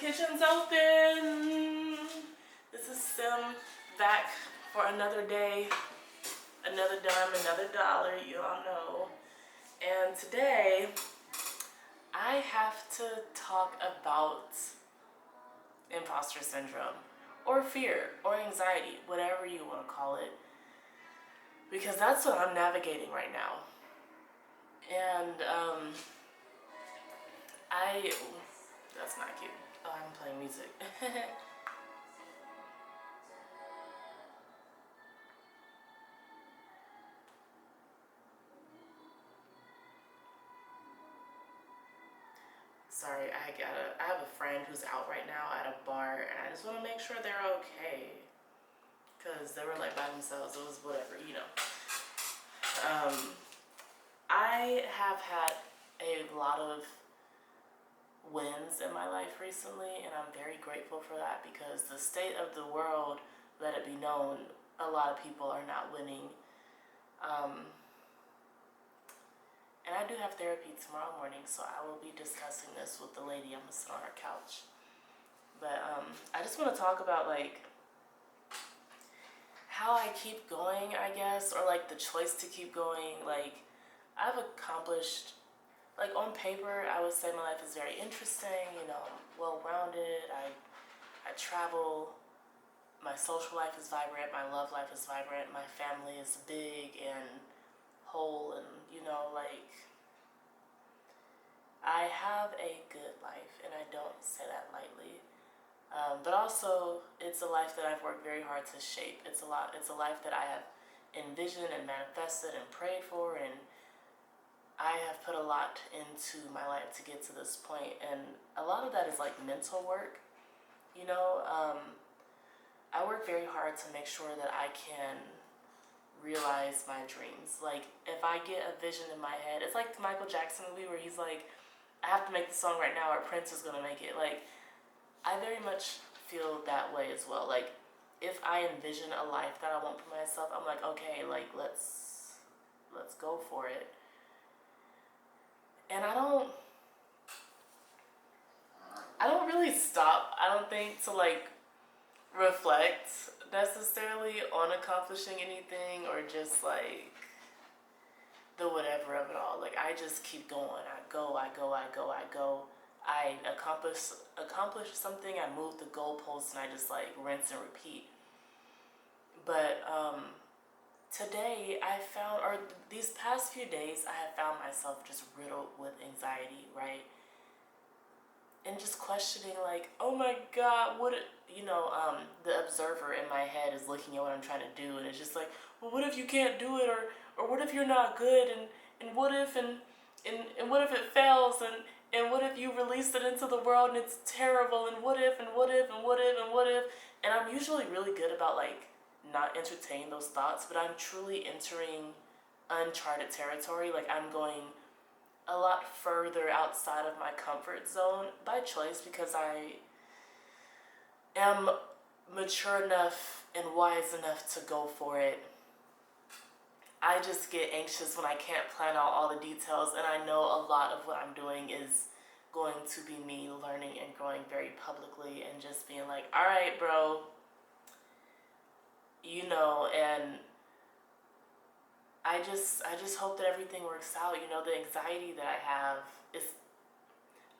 Kitchen's open. This is Sim back for another day, another dime, another dollar, you all know. And today, I have to talk about imposter syndrome, or fear, or anxiety, whatever you want to call it, because that's what I'm navigating right now. And that's not cute. Oh, I'm playing music. Sorry, I have a friend who's out right now at a bar, and I just want to make sure they're okay, because they were like by themselves. It was whatever, you know. I have had a lot of wins in my life recently, and I'm very grateful for that, because the state of the world, let it be known, a lot of people are not winning. And I do have therapy tomorrow morning, so I will be discussing this with the lady. I'm gonna sit on her couch. But I just want to talk about like how I keep going, I guess, or like the choice to keep going. Like I've accomplished, like on paper, I would say my life is very interesting. You know, I'm well-rounded. I travel. My social life is vibrant. My love life is vibrant. My family is big and whole, and you know, like I have a good life, and I don't say that lightly. But also, it's a life that I've worked very hard to shape. It's a life that I have envisioned and manifested and prayed for, and I have put a lot into my life to get to this point. And a lot of that is like mental work. You know, I work very hard to make sure that I can realize my dreams. Like if I get a vision in my head, it's like the Michael Jackson movie where he's like, I have to make the song right now or Prince is gonna make it. Like I very much feel that way as well. Like if I envision a life that I want for myself, I'm like, okay, like let's go for it. And I don't really stop, I don't think, to like reflect necessarily on accomplishing anything, or just like the whatever of it all. Like I just keep going. I go. I accomplish something, I move the goalposts, and I just like rinse and repeat. But today I found, or these past few days, I have found myself just riddled with anxiety, right? And just questioning, like, oh my God, the observer in my head is looking at what I'm trying to do, and it's just like, well, what if you can't do it, or what if you're not good, and what if, and what if it fails, and what if you release it into the world and it's terrible, and what if, and what if, and what if, and what if, and I'm usually really good about, like, not entertaining those thoughts, but I'm truly entering uncharted territory. Like, I'm going a lot further outside of my comfort zone by choice, because I am mature enough and wise enough to go for it. I just get anxious when I can't plan out all the details, and I know a lot of what I'm doing is going to be me learning and growing very publicly, and just being like, all right, bro, you know. And I just hope that everything works out. You know, the anxiety that I have is,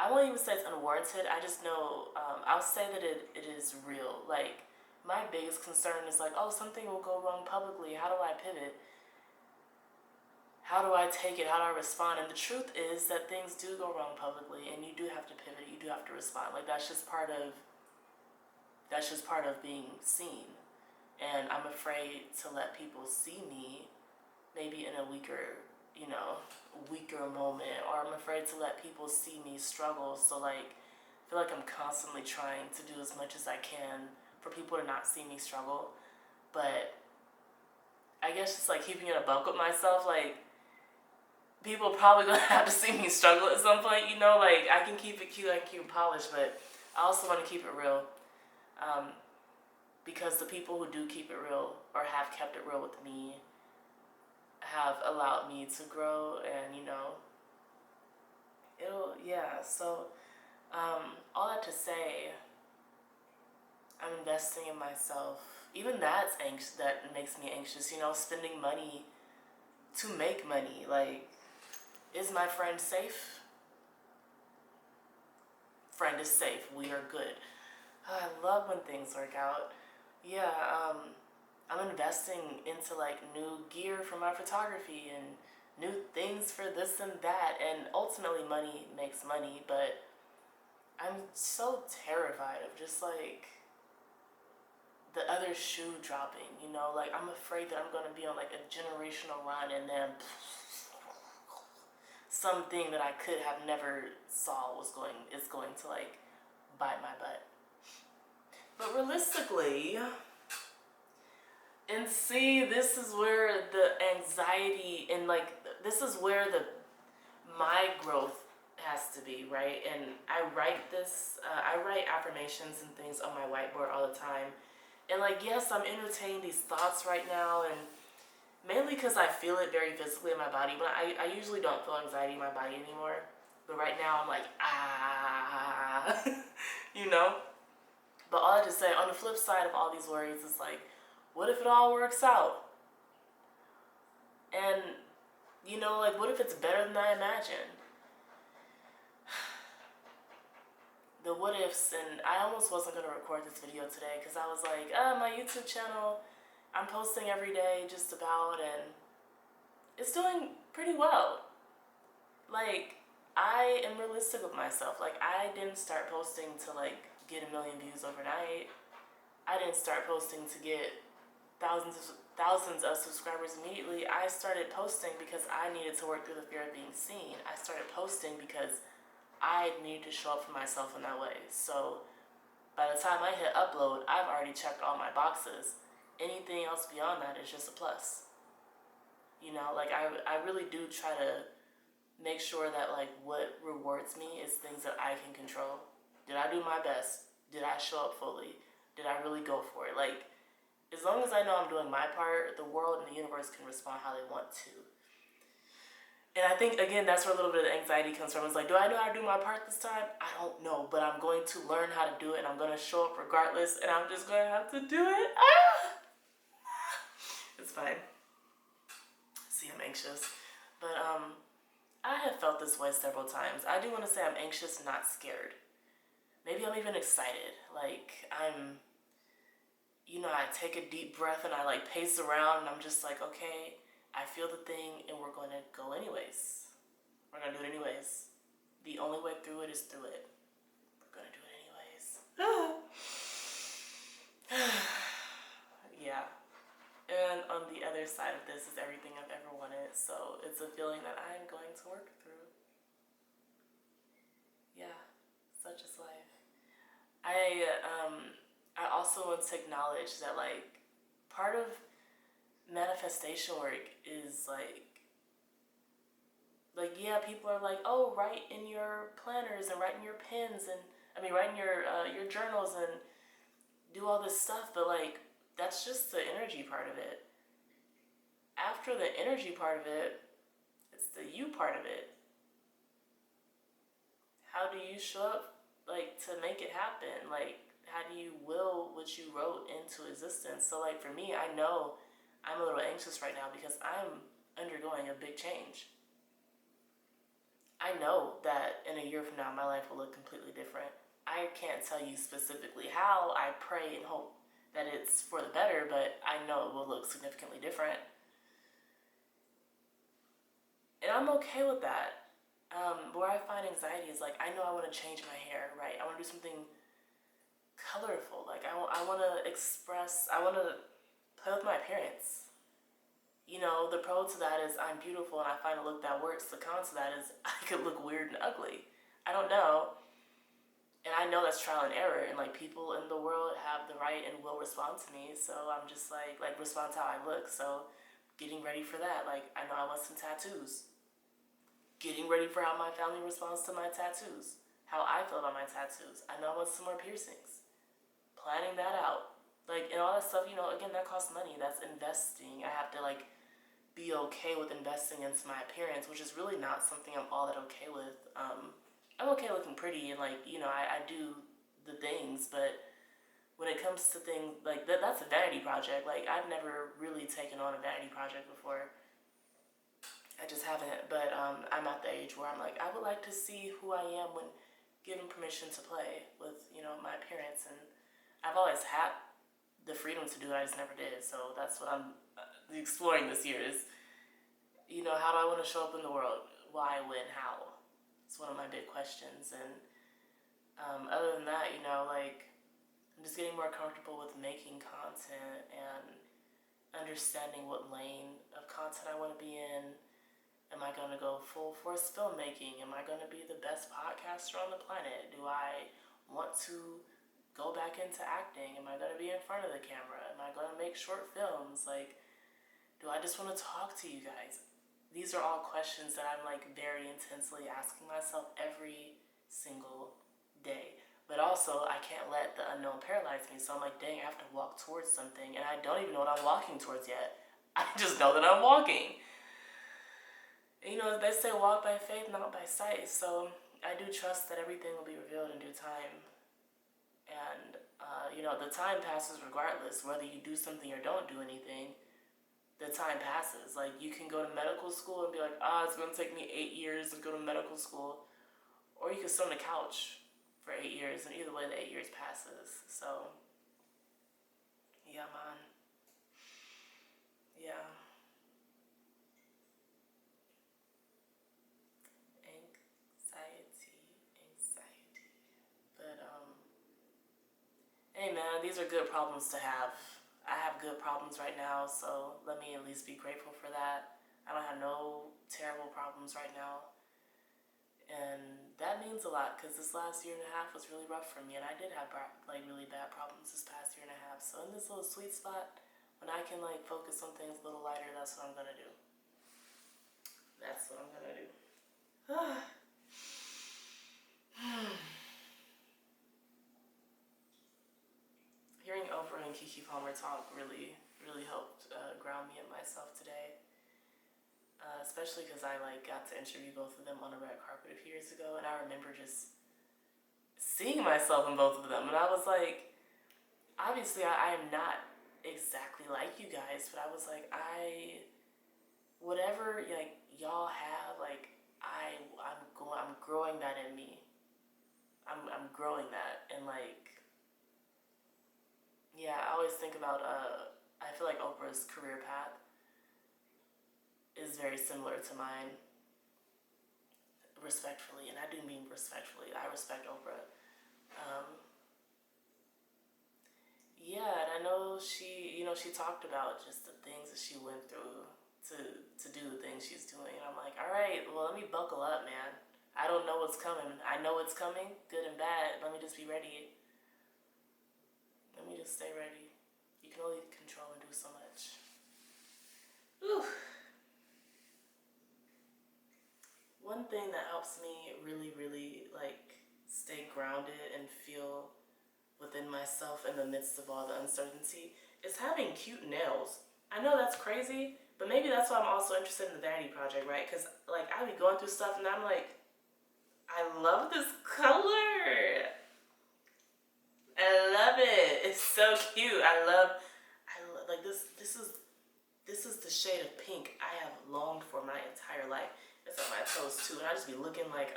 I won't even say it's unwarranted. I just know, I'll say that it is real. Like, my biggest concern is like, oh, something will go wrong publicly. How do I pivot? How do I take it? How do I respond? And the truth is that things do go wrong publicly, and you do have to pivot. You do have to respond. Like, that's just part of being seen. And I'm afraid to let people see me maybe in a weaker moment, or I'm afraid to let people see me struggle. So like, I feel like I'm constantly trying to do as much as I can for people to not see me struggle. But I guess just like keeping it a buck with myself, like people are probably gonna have to see me struggle at some point, you know. Like I can keep it cute, I can keep it polished, but I also want to keep it real. Because the people who do keep it real, or have kept it real with me, have allowed me to grow, and you know, so All that to say, I'm investing in myself. Even that makes me anxious, you know, spending money to make money. Like, is my friend safe? Friend is safe. We are good. Oh, I love when things work out. Yeah, I'm investing into like new gear for my photography and new things for this and that. And ultimately, money makes money, but I'm so terrified of just like the other shoe dropping, you know, like I'm afraid that I'm gonna be on like a generational run and then something that I could have never saw is going to like bite my butt. But realistically, and see, this is where the anxiety and like this is where the my growth has to be, right? And I write affirmations and things on my whiteboard all the time. And like, yes, I'm entertaining these thoughts right now, and mainly because I feel it very physically in my body, but I usually don't feel anxiety in my body anymore. But right now I'm like, ah, you know? But all I just say, on the flip side of all these worries is like, what if it all works out? And, you know, like, what if it's better than I imagined? The what ifs, and I almost wasn't going to record this video today because I was like, my YouTube channel, I'm posting every day just about, and it's doing pretty well. Like, I am realistic with myself. Like, I didn't start posting to like get 1 million views overnight. I didn't start posting to get thousands of subscribers immediately. I started posting because I needed to work through the fear of being seen. I started posting because I needed to show up for myself in that way. So by the time I hit upload, I've already checked all my boxes. Anything else beyond that is just a plus. You know, like I really do try to make sure that like what rewards me is things that I can control. Did I do my best? Did I show up fully? Did I really go for it? Like, as long as I know I'm doing my part, the world and the universe can respond how they want to. And I think, again, that's where a little bit of anxiety comes from. It's like, do I know how to do my part this time? I don't know, but I'm going to learn how to do it, and I'm going to show up regardless, and I'm just going to have to do it. Ah! It's fine. See, I'm anxious. But I have felt this way several times. I do want to say I'm anxious, not scared. Maybe I'm even excited. Like, I take a deep breath and I like pace around and I'm just like, okay, I feel the thing and we're going to go anyways. We're going to do it anyways. The only way through it is through it. We're going to do it anyways. Yeah. And on the other side of this is everything I've ever wanted. So it's a feeling that I'm going to work through. Yeah. Such is life. I also want to acknowledge that like part of manifestation work is like yeah, people are like, oh, write in your planners and write in your pens and write in your journals and do all this stuff, but like that's just the energy part of it. After the energy part of it, it's the you part of it. How do you show up like to make it happen? Like, how do you will what you wrote into existence? So like for me, I know I'm a little anxious right now because I'm undergoing a big change. I know that in a year from now, my life will look completely different. I can't tell you specifically how. I pray and hope that it's for the better, but I know it will look significantly different. And I'm okay with that. Where I find anxiety is like, I know I want to change my hair, right? I want to do something colorful. Like, I want to express, I want to play with my appearance. You know, the pro to that is I'm beautiful and I find a look that works. The con to that is I could look weird and ugly. I don't know. And I know that's trial and error. And like people in the world have the right and will respond to me. So I'm just like respond to how I look. So getting ready for that. Like I know I want some tattoos. Getting ready for how my family responds to my tattoos. How I feel about my tattoos. I know I want some more piercings. Planning that out. Like, and all that stuff, you know, again, that costs money. That's investing. I have to like be okay with investing into my appearance, which is really not something I'm all that okay with. I'm okay looking pretty and like, I do the things, but when it comes to things like that's a vanity project. Like I've never really taken on a vanity project before. I just haven't, but I'm at the age where I'm like, I would like to see who I am when given permission to play with, my appearance. And I've always had the freedom to do it, I just never did. So that's what I'm exploring this year is, how do I want to show up in the world? Why, when, how? It's one of my big questions. And other than that, like, I'm just getting more comfortable with making content and understanding what lane of content I want to be in. Am I going to go full force filmmaking? Am I going to be the best podcaster on the planet? Do I want to go back into acting? Am I going to be in front of the camera? Am I going to make short films? Like, do I just want to talk to you guys? These are all questions that I'm like very intensely asking myself every single day. But also, I can't let the unknown paralyze me. So I'm like, dang, I have to walk towards something. And I don't even know what I'm walking towards yet. I just know that I'm walking. They say walk by faith, not by sight. So I do trust that everything will be revealed in due time. And, the time passes regardless. Whether you do something or don't do anything, the time passes. Like, you can go to medical school and be like, it's going to take me 8 years to go to medical school. Or you can sit on the couch for 8 years, and either way, the 8 years passes. So, yeah, man. Yeah. Anxiety. But, hey, man, these are good problems to have. I have good problems right now, so let me at least be grateful for that. I don't have no terrible problems right now. And that means a lot because this last year and a half was really rough for me, and I did have like really bad problems this past year and a half. So in this little sweet spot, when I can like focus on things a little lighter, that's what I'm gonna do. That's what I'm gonna do. Hearing Oprah and Keke Palmer talk really, really helped ground me and myself today. Especially because I like got to interview both of them on a red carpet a few years ago, and I remember just seeing myself in both of them, and I was like, obviously I am not exactly like you guys, but I was like, whatever like y'all have, like I'm growing that in me. I'm growing that, and like, yeah, I always think about I feel like Oprah's career path is very similar to mine, respectfully, and I do mean respectfully. I respect Oprah. Yeah, and I know she talked about just the things that she went through to do the things she's doing, and I'm like, all right, well, let me buckle up, man. I don't know what's coming. I know it's coming, good and bad. Let me just be ready. Let me just stay ready. You can only control and do so much. Whew. One thing that helps me really, really like stay grounded and feel within myself in the midst of all the uncertainty is having cute nails. I know that's crazy, but maybe that's why I'm also interested in the vanity project, right? Because like I be going through stuff and I'm like, I love this color. I love it. It's so cute. I love like this. This is the shade of pink I have longed for my entire life. It's on my toes too, and I just be looking like,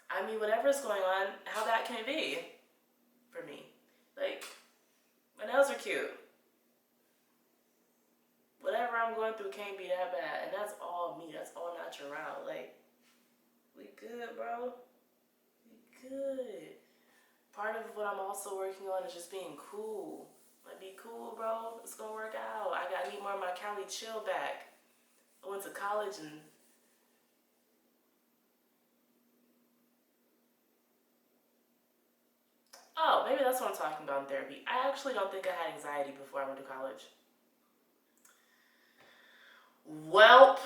I mean, whatever's going on, how bad can it be for me? Like, my nails are cute. Whatever I'm going through can't be that bad, and that's all me. That's all natural. Like, we good, bro. We good. Part of what I'm also working on is just being cool. Like, be cool, bro. It's gonna work out. I need more of my Cali chill back. I went to college and maybe that's what I'm talking about in therapy. I actually don't think I had anxiety before I went to college. Welp,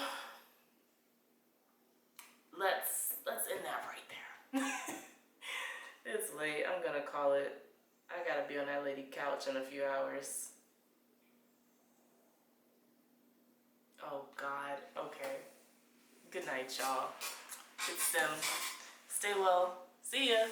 let's end that right there. It's late. I'm gonna call it. I gotta be on that lady couch in a few hours. Oh God. Okay. Good night, y'all. It's them. Stay well. See ya.